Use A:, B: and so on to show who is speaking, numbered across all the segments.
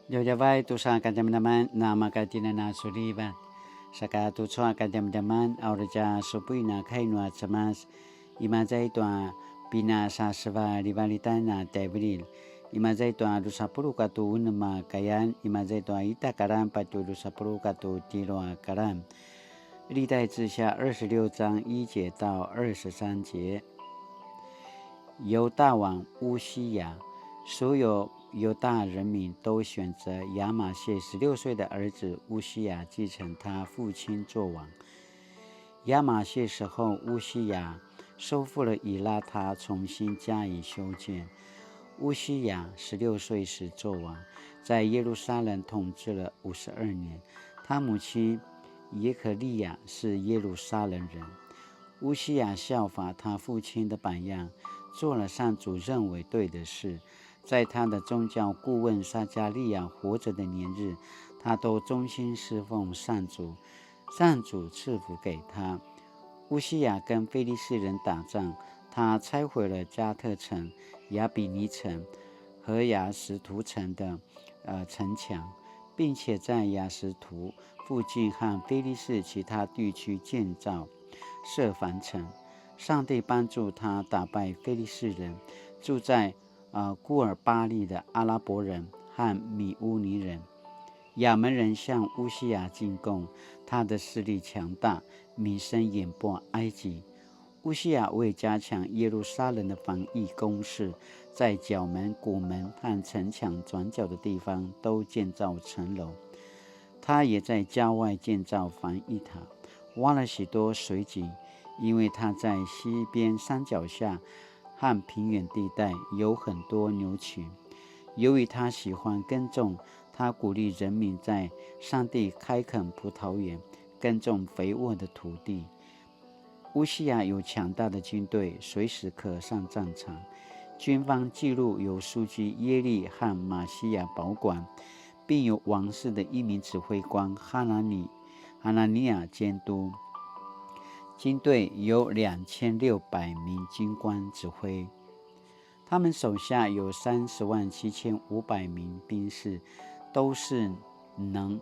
A: Jawab tu sa kadam-daman nama katina na suliban. Saka tu sa kadam-daman auraja supina kainwa samas imazai tua pina sa sva rivalitana tebril. Imazai tua rusapuru katu unma kayan imazai tua ita karam patu rusapuru katu tiroa karam. 历代志下26章1节到23节。犹大王乌西雅，所有犹大人民都选择亚玛谢16岁的儿子乌西雅继承他父亲做王。亚玛谢死后，乌西雅收复了以拉他，重新加以修建。乌西雅16岁时做王，在耶路撒冷统治了52年。他母亲耶可利亚是耶路撒冷人。乌西雅效法他父亲的榜样，做了上主认为对的事。在他的宗教顾问撒加利亚活着的年日，他都忠心侍奉上主，上主赐福给他。乌西雅跟非利士人打仗，他拆毁了加特城、亚比尼城和亚什图城的城墙，并且在亚什图附近和非利士其他地区建造设防城。上帝帮助他打败非利士人，住在古尔巴利的阿拉伯人和米乌尼人。亚门人向乌西雅进贡，他的势力强大，名声远播埃及。乌西雅为加强耶路撒冷的防御工事，在角门、谷门和城墙转角的地方都建造城楼。他也在郊外建造防御塔，挖了许多水井，因为他在西边山脚下和平原地带有很多牛群。由于他喜欢耕种，他鼓励人民在上地开垦葡萄园，耕种肥沃的土地。乌西雅有强大的军队，随时可上战场。军方记录由书记耶利和马西亚保管，并由王室的一名指挥官哈拿尼亚监督。军队有2600名军官指挥，他们手下有307500名兵士，都是能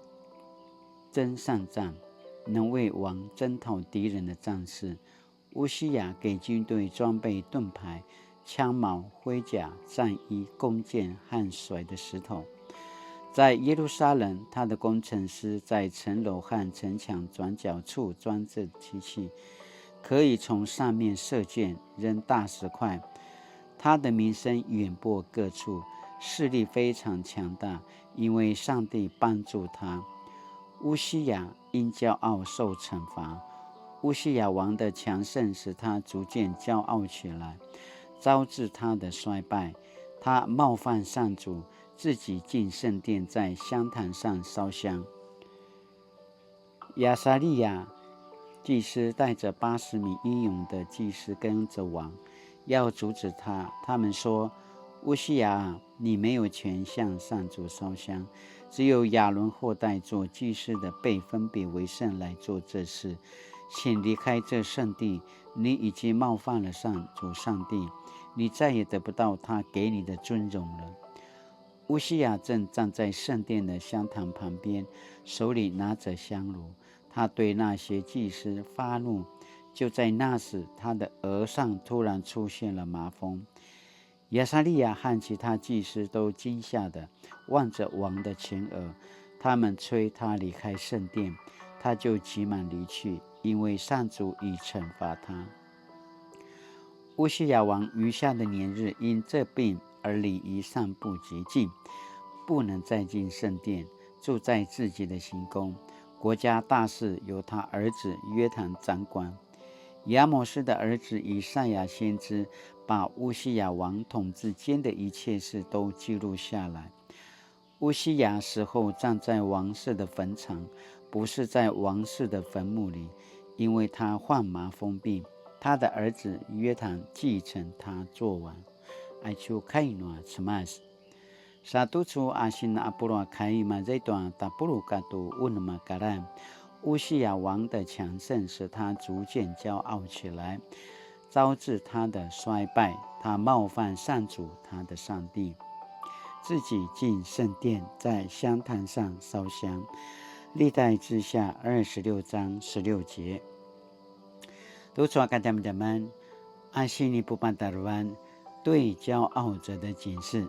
A: 征善战、能为王征讨敌人的战士。乌西雅给军队装备盾牌、枪矛、盔甲、战衣、弓箭和甩的石头。在耶路撒冷，他的工程师在城楼和城墙转角处装置机器，可以从上面射箭、扔大石块。他的名声远播各处，势力非常强大，因为上帝帮助他。乌西雅因骄傲受惩罚。乌西雅王的强盛使他逐渐骄傲起来，招致他的衰败。他冒犯上主，自己进圣殿，在香坛上烧香。亚撒利亚祭司带着80名英勇的祭司跟着王，要阻止他。他们说：“乌西雅，你没有权向上主烧香，只有亚伦后代做祭司的被分别为圣来做这事。请离开这圣地，你已经冒犯了上帝，你再也得不到他给你的尊荣了。”乌西雅正站在圣殿的香坛旁边，手里拿着香炉。他对那些祭司发怒。就在那时，他的额上突然出现了麻风。亚撒利亚和其他祭司都惊吓地望着王的前额，他们催他离开圣殿，他就急忙离去，因为上主已惩罚他。乌西雅王余下的年日因这病而礼仪上不洁净，不能再进圣殿，住在自己的行宫。国家大事由他儿子约坦掌管。亚摩斯的儿子以赛亚先知把乌西雅王统治间的一切事都记录下来。乌西雅死后葬在王室的坟场，不是在王室的坟墓里，因为他患麻风病。他的儿子约坦继承他做王。爱丘开诺什么斯Satu cu asin apura开嘛这段达布鲁嘎杜乌那么嘎兰。乌西雅王的强盛使他逐渐骄傲起来，招致他的衰败。他冒犯上主他的上帝。自己进圣殿，在香坛上烧香。历代志下26章16节。读出阿们的们，阿西尼布班达尔湾对骄傲者的警示。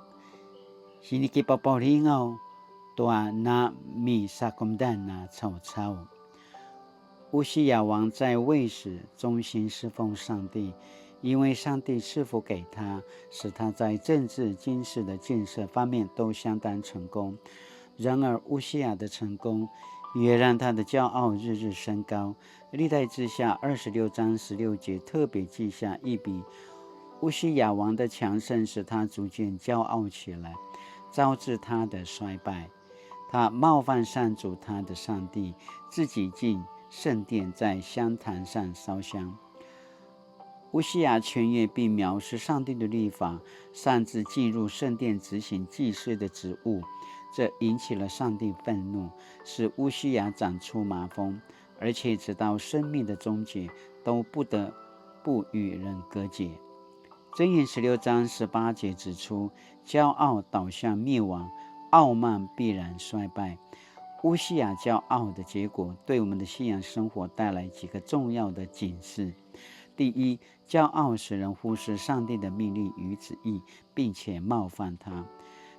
A: 西尼基巴巴里奥多那米萨贡丹那草草。乌西亚王在位时忠心侍奉上帝，因为上帝赐福给他，使他在政治、军事的建设方面都相当成功。然而，乌西亚的成功也让他的骄傲日日升高。历代志下26章16节特别记下一笔：乌西亚王的强盛使他逐渐骄傲起来，招致他的衰败。他冒犯上主他的上帝，自己进圣殿，在香坛上烧香。乌西亚僭越并藐视上帝的律法，擅自进入圣殿执行祭司的职务，这引起了上帝愤怒，使乌西亚长出麻风，而且直到生命的终结都不得不与人隔绝。箴言16章18节指出，骄傲导向灭亡，傲慢必然衰败。乌西亚骄傲的结果对我们的信仰生活带来几个重要的警示。第一，骄傲使人忽视上帝的命令与旨意，并且冒犯他。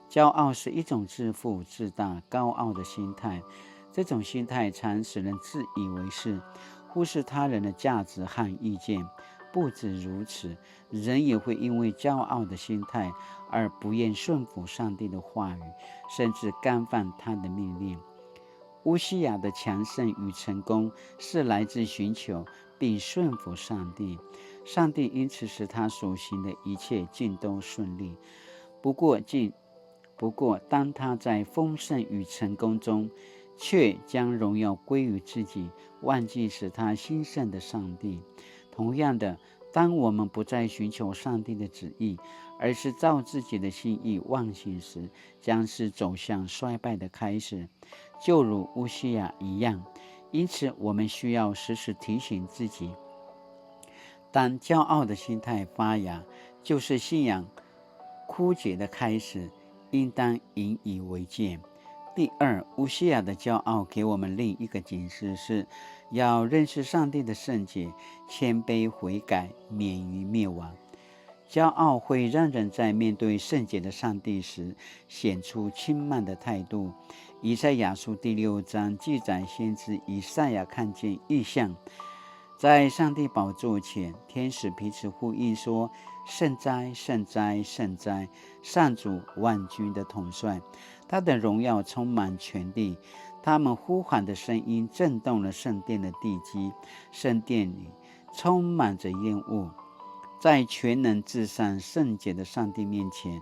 A: 骄傲是一种自负、自大、高傲的心态，这种心态常使人自以为是，忽视他人的价值和意见。不止如此，人也会因为骄傲的心态而不愿顺服上帝的话语，甚至干犯他的命令。乌西亚的强盛与成功是来自寻求并顺服上帝，上帝因此使他所行的一切尽都顺利。不过，当他在丰盛与成功中，却将荣耀归于自己，忘记使他兴盛的上帝。同样的，当我们不再寻求上帝的旨意，而是照自己的心意妄行时，将是走向衰败的开始，就如乌西亚一样。因此，我们需要时时提醒自己，当骄傲的心态发芽，就是信仰枯竭的开始，应当引以为戒。第二，乌西亚的骄傲给我们另一个警示，是要认识上帝的圣洁，谦卑悔改，免于灭亡。骄傲会让人在面对圣洁的上帝时显出轻慢的态度。以赛亚书第6章记载，先知以赛亚看见异象，在上帝宝座前，天使彼此呼应说：圣哉，圣哉，圣哉！上主万军的统帅，他的荣耀充满全地。他们呼喊的声音震动了圣殿的地基，圣殿里充满着烟雾。在全能至上圣洁的上帝面前，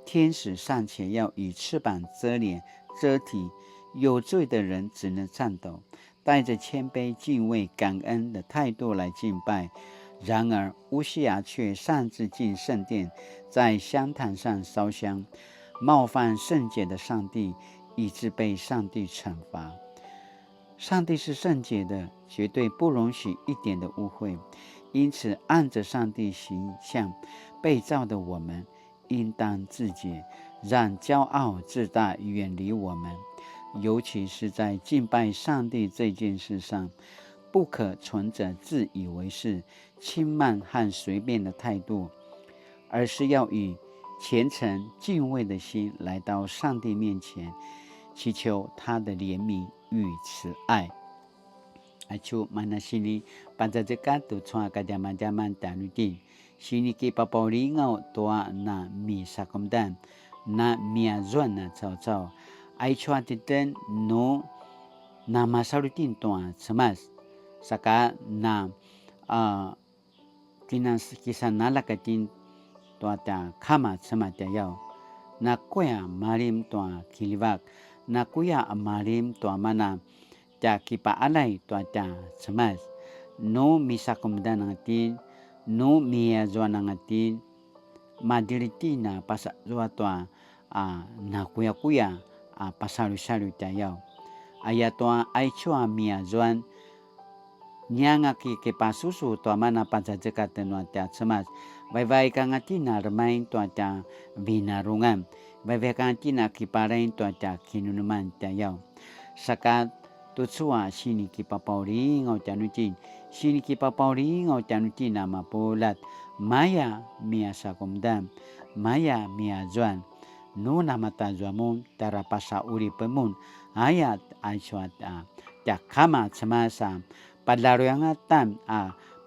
A: 天使尚且要以翅膀遮脸遮体，有罪的人只能颤抖，带着谦卑敬畏感恩的态度来敬拜。然而乌西亚却擅自进圣殿，在香坛上烧香，冒犯圣洁的上帝，以致被上帝惩罚。上帝是圣洁的，绝对不容许一点的污秽。因此，按着上帝形象被造的我们，应当自洁，让骄傲自大远离我们。尤其是在敬拜上帝这件事上，不可存着自以为是、轻慢和随便的态度，而是要以虔诚敬畏的心来到上帝面前，祈求他的怜悯与慈爱。Acu mana sini pada dekat tu cua kadaman-daman tanutin. Sini ki papaulingau tua na mi sakomdan na mia zuan na cao cao. Ai cua titen no na masalutin tua cemas. Saka na kisan nalakatin tua ta kama cema ta yau. Na kuya malim tua kilivak. Na kuya malim tua mana ta kipa alay tua ta cemas no misa kemudian nangatin no mia zua nangatin madiliti na pasak zua tua na kuya pasalu-salu ta yau aya tua ai chua mia zuan nyanga ki pasusu tua mana pajajakat tenua ta cemas vai-vai kangatina remain tua ta binarungan Bavekantina kiparain tua ta kinunuman ta yau. Sakat tu chua sini kipapauring o tanutin. Sini kipapauring o tanutin na mapulat. Maya mia sakumdam. Maya mia juan. Nuna mata juamun tarapasa uri pemun. Ayat aiswat ta kama semasa. Padlaro yang atam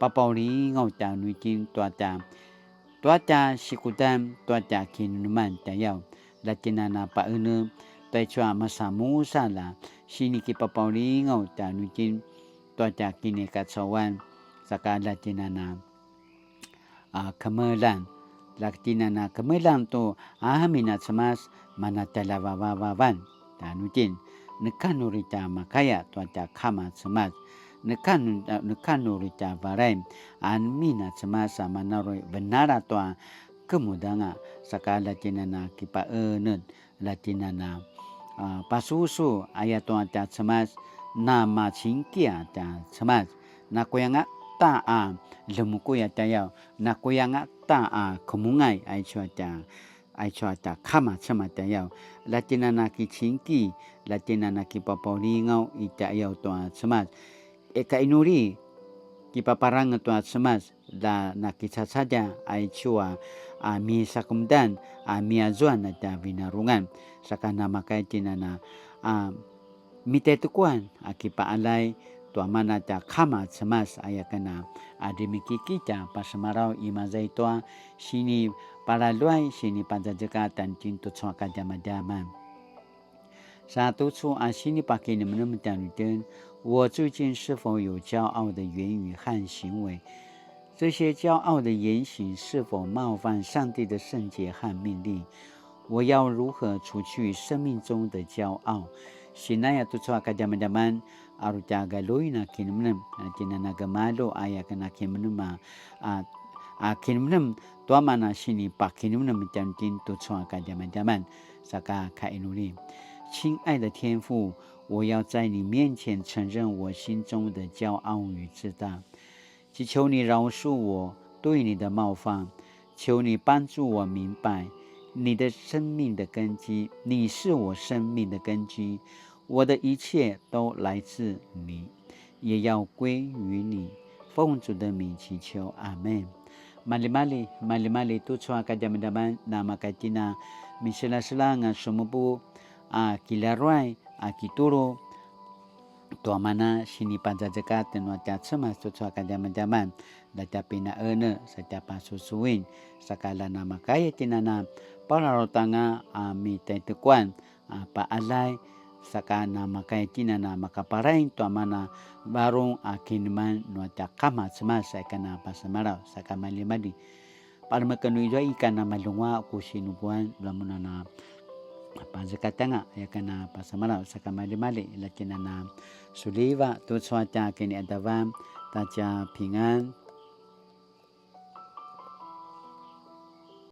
A: papauring o tanutin tuata sikutam tuata kinunuman ta yau. Latina na paunu tay chua masamu sala sini kipapauring o tanutin tuata kini katsawan saka latina na kemelan latina na kemelan tu minat semas manatala wawawan tanutin nekanurita makaya tuata kama semas nekanurita varem minat semasa manaroi benara tua kemudanga saka latina na kipa latina na pasusu ayat tuata semas nama cingkia ta semas na kuyanga ta lemukuya tayau na kuyanga ta kemungai ai chuata kama sama tayau latina na kicingki latina na kipapauringau ita yau tua semas eka inuri kipaparang tua semas la nakisa saja ai chua mi sakumdan mi azuan ta binarungan sakana makai tinana mitetukuan akipa alai tua mana ta kama semas ayakana adimiki kita pasamarau imazai tua sini paraluai sini panjajaka dan cintu suaka jama-jama satu处sini pakai你们那么讲的我最近是否有骄傲的言语和行为？这些骄傲的言行是否冒犯上帝的圣洁和命令？我要如何除去生命中的骄傲？Sinaya tu suaka zaman-zaman aruta galoina kinumnem tinana gamalo ayakana kinumma kinumnem tuamana sini pakinumnem tantin tu suaka zaman-zaman saka kainuli。亲爱的天父，我要在你面前承认我心中的骄傲与自大，祈求你饶恕我对你的冒犯，求你帮助我明白你的生命的根基，你是我生命的根基，我的一切都来自你，也要归于你。奉主的名祈求，阿门。Mali-mali tu chua kadam-daman na makatina misila-sila nga sumubu kilaruay kituro tuamana sini panjajakat dan wacat semas tu chua kadam-daman datapi na sa tapa susuin sakala na makaya tinana pararotanga mitay-tukuan paalay saka na makaya tinana makaparain tuamana barong kinman nuata kama semas kana pasamaraw saka mali-mali para makanuido ikan na malunga ko sinubuan lamuna na panjakatanga yakana pasamaraw saka mali-mali lakina na suliva tu suata kini adavam taja pingan